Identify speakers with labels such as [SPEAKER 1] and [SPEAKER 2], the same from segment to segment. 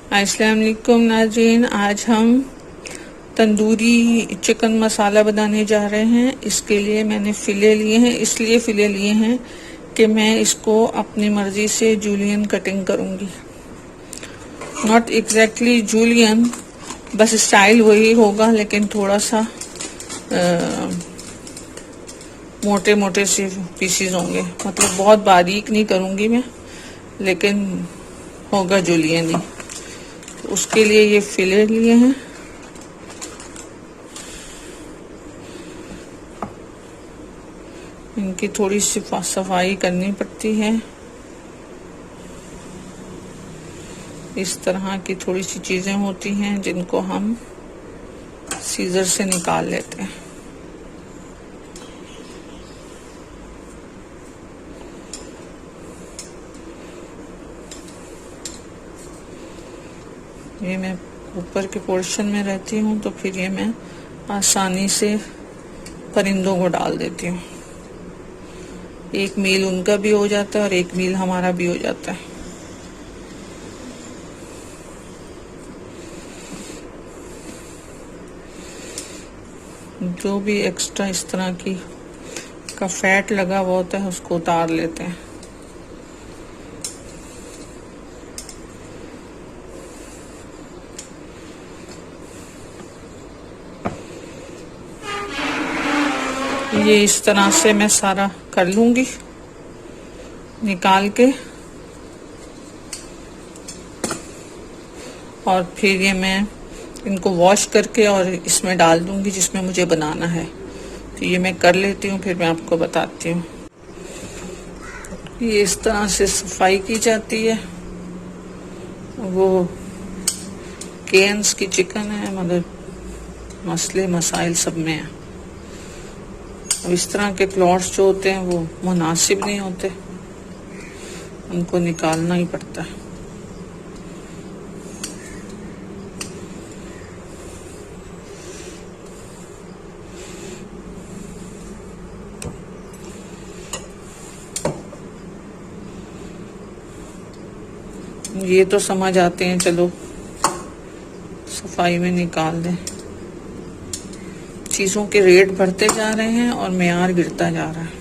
[SPEAKER 1] अस्सलाम वालेकुम नाज़रीन, आज हम तंदूरी चिकन मसाला बनाने जा रहे हैं। इसके लिए मैंने फिले लिए हैं, इसलिए फिले लिए हैं कि मैं इसको अपनी मर्जी से जूलियन कटिंग करूंगी। नॉट एग्जैक्टली जूलियन, बस स्टाइल वही होगा, लेकिन थोड़ा सा मोटे मोटे से पीसीज होंगे। मतलब बहुत बारीक नहीं करूंगी मैं, लेकिन होगा जूलियन ही। तो उसके लिए ये फिले लिए हैं। इनकी थोड़ी सी सफाई करनी पड़ती है। इस तरह की थोड़ी सी चीजें होती हैं जिनको हम सीजर से निकाल लेते हैं। ये मैं ऊपर के पोर्शन में रहती हूँ, तो फिर ये मैं आसानी से परिंदों को डाल देती हूँ। एक मील उनका भी हो जाता है और एक मील हमारा भी हो जाता है। जो भी एक्स्ट्रा इस तरह की का फैट लगा हुआ होता है उसको उतार लेते हैं। ये इस तरह से मैं सारा कर लूंगी निकाल के, और फिर ये मैं इनको वॉश करके और इसमें डाल दूंगी जिसमें मुझे बनाना है। तो ये मैं कर लेती हूँ, फिर मैं आपको बताती हूँ। ये इस तरह से सफाई की जाती है। वो केन्स की चिकन है, मतलब मसले मसाइल सब में है। अब इस तरह के क्लॉट्स जो होते हैं वो मुनासिब नहीं होते, उनको निकालना ही पड़ता है। ये तो समझ आते हैं, चलो सफाई में निकाल दें। चीजों के रेट बढ़ते जा रहे हैं और मेयार गिरता जा रहा है।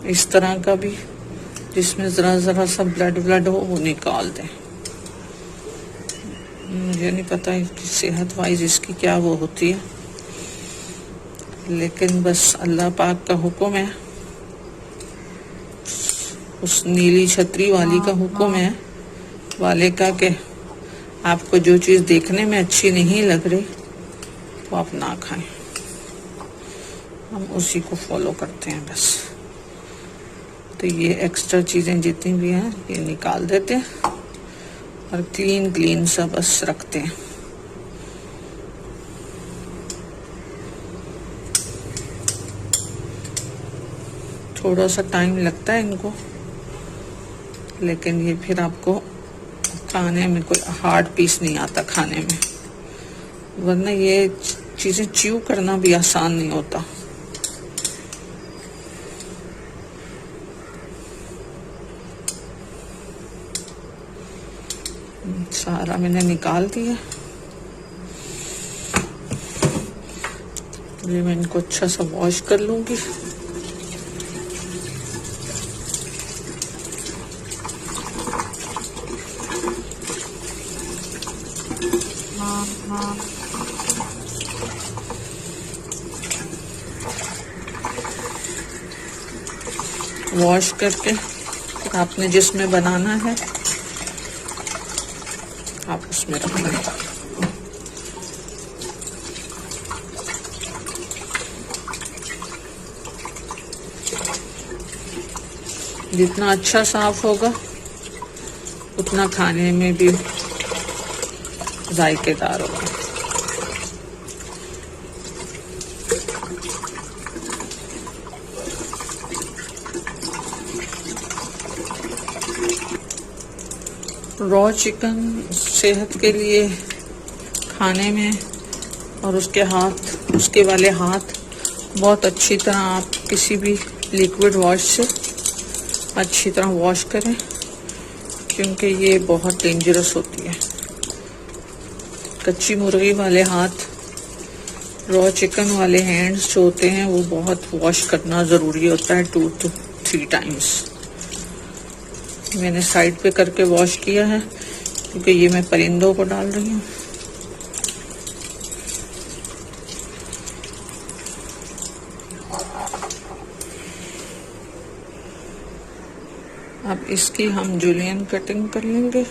[SPEAKER 1] इस तरह का भी जिसमें जरा जरा सा ब्लड हो वो निकाल दें। मुझे नहीं पता इसकी सेहत वाइज इसकी क्या वो होती है, लेकिन बस अल्लाह पाक का हुक्म है, उस नीली छतरी वाली का हुक्म है वाले का कि आपको जो चीज देखने में अच्छी नहीं लग रही वो आप ना खाएं। हम उसी को फॉलो करते हैं बस। तो ये एक्स्ट्रा चीजें जितनी भी हैं ये निकाल देते हैं और क्लीन सा बस रखते हैं। थोड़ा सा टाइम लगता है इनको, लेकिन ये फिर आपको खाने में कोई हार्ड पीस नहीं आता खाने में, वरना ये चीजें च्यू करना भी आसान नहीं होता। सारा मैंने निकाल दिया। ये मैं इनको अच्छा सा वॉश कर लूंगी। वॉश करके आपने जिसमें बनाना है आप उसमें रखना है। जितना अच्छा साफ होगा उतना खाने में भी जायकेदार होगा। रॉ चिकन सेहत के लिए खाने में और उसके वाले हाथ बहुत अच्छी तरह आप किसी भी लिक्विड वॉश से अच्छी तरह वॉश करें, क्योंकि ये बहुत डेंजरस होती है। कच्ची मुर्गी वाले हाथ, रॉ चिकन वाले हैंड्स जो होते हैं वो बहुत वॉश करना ज़रूरी होता है, 2 to 3 टाइम्स। मैंने साइड पे करके वॉश किया है क्योंकि ये मैं परिंदों को डाल रही हूँ। अब इसकी हम जूलियन कटिंग कर लेंगे।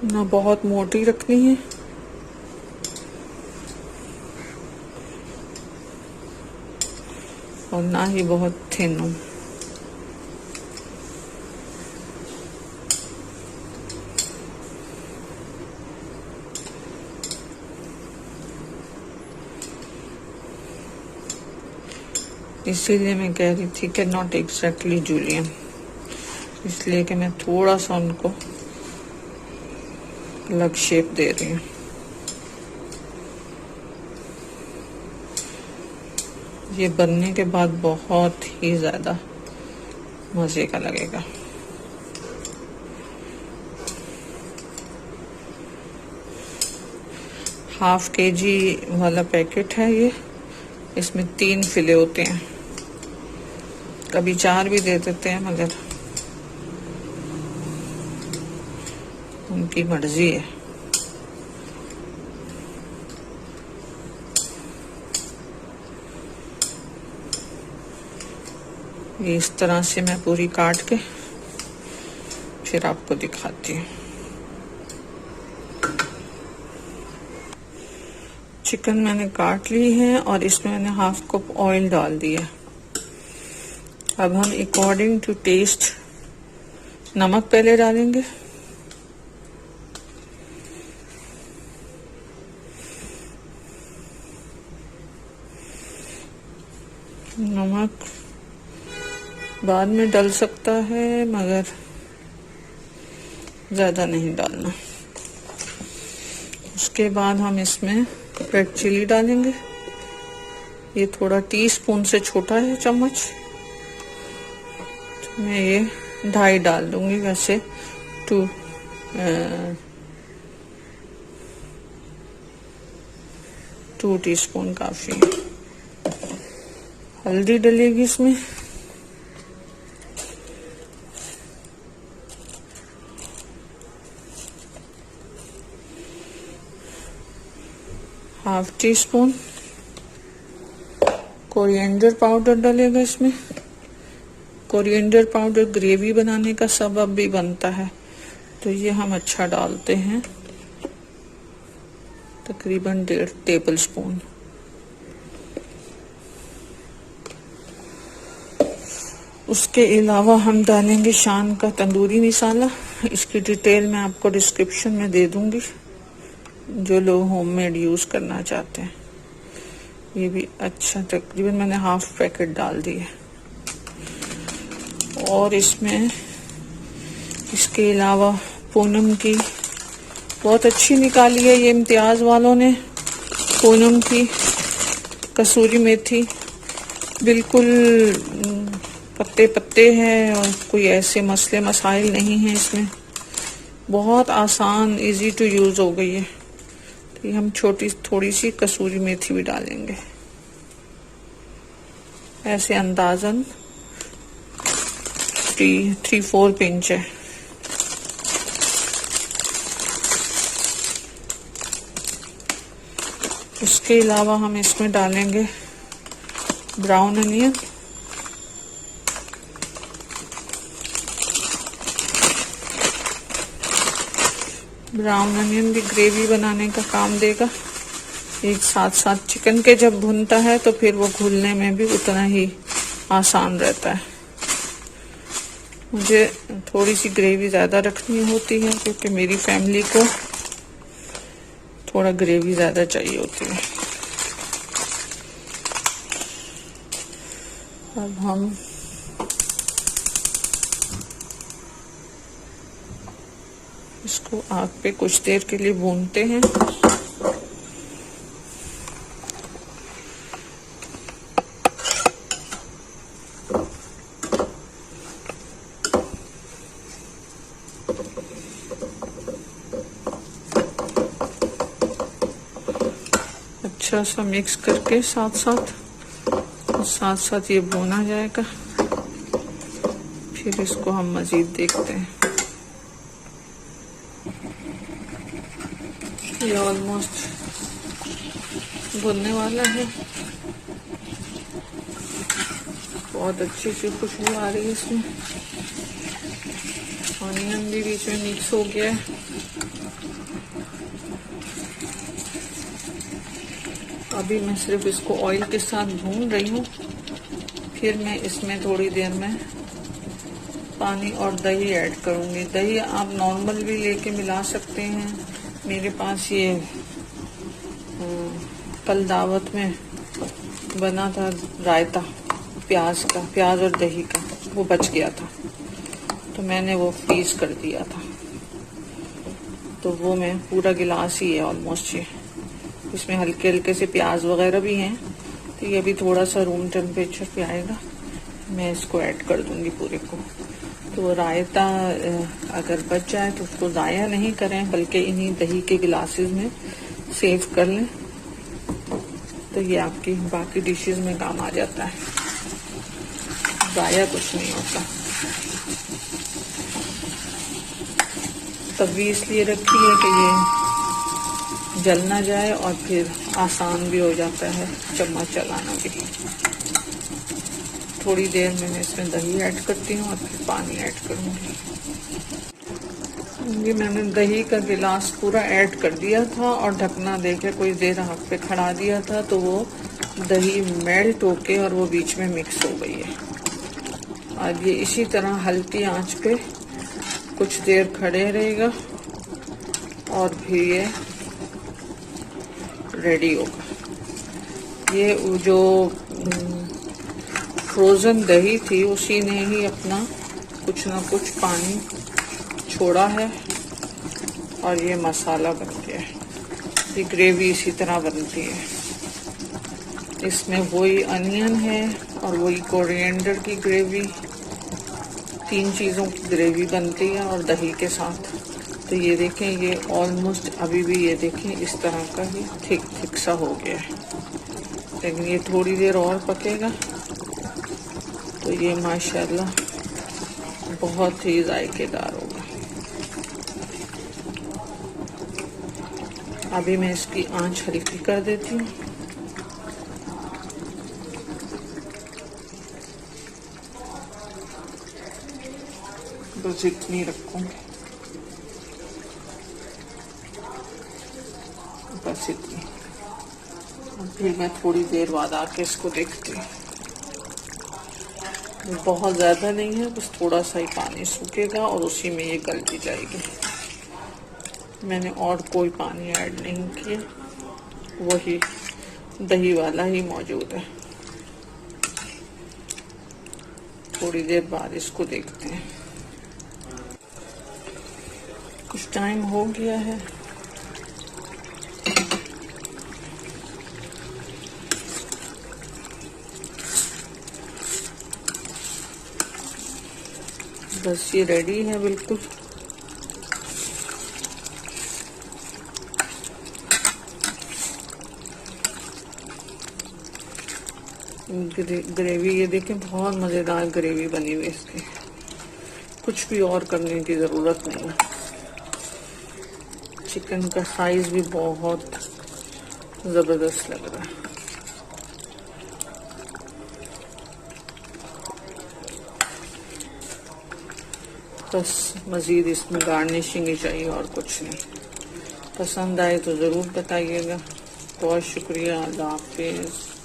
[SPEAKER 1] ना बहुत मोटी रखनी है और ना ही बहुत थिन हो। इसीलिए मैं कह रही थी कि नॉट एग्जैक्टली जूलियन, इसलिए कि मैं थोड़ा सा उनको अलग शेप दे रही हूँ। ये बनने के बाद बहुत ही ज़्यादा मज़े का लगेगा। ½ kg वाला पैकेट है ये, इसमें 3 फिले होते हैं, कभी 4 भी दे देते हैं, मगर उनकी मर्जी है। ये इस तरह से मैं पूरी काट के फिर आपको दिखाती हूँ। चिकन मैंने काट ली है और इसमें मैंने ½ कप ऑयल डाल दिया। अब हम अकॉर्डिंग टू टेस्ट नमक पहले डालेंगे। नमक बाद में डाल सकता है, मगर ज़्यादा नहीं डालना। उसके बाद हम इसमें रेड चिली डालेंगे। ये थोड़ा टीस्पून से छोटा है चम्मच, तो मैं ये 2.5 डाल दूंगी। वैसे 2 टीस्पून काफी है। हल्दी डलेगी इसमें, ½ टीस्पून। कोरिएंडर पाउडर डलेगा इसमें। कोरिएंडर पाउडर ग्रेवी बनाने का सबब भी बनता है, तो ये हम अच्छा डालते हैं, तकरीबन 1.5 टेबल स्पून। उसके अलावा हम डालेंगे शान का तंदूरी मसाला। इसकी डिटेल मैं आपको डिस्क्रिप्शन में दे दूंगी, जो लोग होममेड यूज करना चाहते हैं। ये भी अच्छा, तकरीबन मैंने ½ पैकेट डाल दिए। और इसमें इसके अलावा पूनम की बहुत अच्छी निकाली है ये इम्तियाज वालों ने, पूनम की कसूरी मेथी, बिल्कुल पत्ते पत्ते हैं और कोई ऐसे मसले मसाइल नहीं है इसमें। बहुत आसान, इजी टू यूज हो गई है। तो हम थोड़ी सी कसूरी मेथी भी डालेंगे, ऐसे अंदाजन 3-4 पिंच है। इसके अलावा हम इसमें डालेंगे ब्राउन अनियन। ब्राउन अनियन भी ग्रेवी बनाने का काम देगा। एक साथ साथ चिकन के जब भुनता है तो फिर वो घुलने में भी उतना ही आसान रहता है। मुझे थोड़ी सी ग्रेवी ज़्यादा रखनी होती है क्योंकि मेरी फैमिली को थोड़ा ग्रेवी ज़्यादा चाहिए होती है। अब हम इसको आग पे कुछ देर के लिए भूनते हैं। अच्छा सा मिक्स करके साथ साथ ये भुना जाएगा। फिर इसको हम मजीद देखते हैं। ये ऑलमोस्ट भुनने वाला है। बहुत अच्छी सी खुशबू आ रही है इसमें। ऑनियन भी बीच में मिक्स हो गया है। अभी मैं सिर्फ इसको ऑयल के साथ भून रही हूँ। फिर मैं इसमें थोड़ी देर में पानी और दही ऐड करूँगी। दही आप नॉर्मल भी लेके मिला सकते हैं। मेरे पास ये कल दावत में बना था रायता प्याज और दही का, वो बच गया था तो मैंने वो फ्रीज कर दिया था। तो वो मैं पूरा गिलास ही है ऑलमोस्ट ये। इसमें हल्के हल्के से प्याज वगैरह भी हैं। तो ये भी थोड़ा सा रूम टेम्परेचर पे आएगा, मैं इसको ऐड कर दूंगी पूरे को। तो रायता अगर बच जाए तो उसको ज़ाया नहीं करें, बल्कि इन्हीं दही के गिलासेस में सेव कर लें। तो ये आपकी बाकी डिशेस में काम आ जाता है, ज़ाया कुछ नहीं होता। तभी इसलिए रखी है कि ये जल ना जाए और फिर आसान भी हो जाता है चम्मच चलाना भी। थोड़ी देर में मैं इसमें दही ऐड करती हूँ और फिर पानी ऐड करूँगी। ये मैंने दही का गिलास पूरा ऐड कर दिया था और ढकना देके कुछ देर आग पे खड़ा दिया था। तो वो दही मेल्ट होके और वो बीच में मिक्स हो गई है। अब ये इसी तरह हल्की आंच पे कुछ देर खड़े रहेगा और फिर ये रेडी होगा। ये जो फ्रोज़न दही थी उसी ने ही अपना कुछ ना कुछ पानी छोड़ा है और ये मसाला बन गया है। ये ग्रेवी इसी तरह बनती है। इसमें वही अनियन है और वही कोरिएंडर की ग्रेवी, 3 चीज़ों की ग्रेवी बनती है और दही के साथ। तो ये देखें, ये ऑलमोस्ट अभी भी ये देखें इस तरह का ही थिक सा हो गया है। लेकिन ये थोड़ी देर और पकेगा तो ये माशाल्लाह बहुत ही जायकेदार होगा। अभी मैं इसकी आंच हल्की कर देती हूँ। बस इतनी रखूँगी, बस इतनी। फिर मैं थोड़ी देर बाद आके इसको देखती हूँ। बहुत ज़्यादा नहीं है, बस थोड़ा सा ही पानी सूखेगा और उसी में ये गल भी जाएगी। मैंने और कोई पानी ऐड नहीं किया, वही दही वाला ही मौजूद है। थोड़ी देर बाद इसको देखते हैं। कुछ टाइम हो गया है। बस ये रेडी है बिल्कुल। ग्रेवी ये देखें, बहुत मज़ेदार ग्रेवी बनी हुई है इसकी। कुछ भी और करने की ज़रूरत नहीं है। चिकन का साइज भी बहुत ज़बरदस्त लग रहा है। बस मज़ीद इसमें गार्निशिंग ही चाहिए और कुछ नहीं। पसंद आए तो ज़रूर बताइएगा। बहुत शुक्रिया। अल्लाह हाफिज़।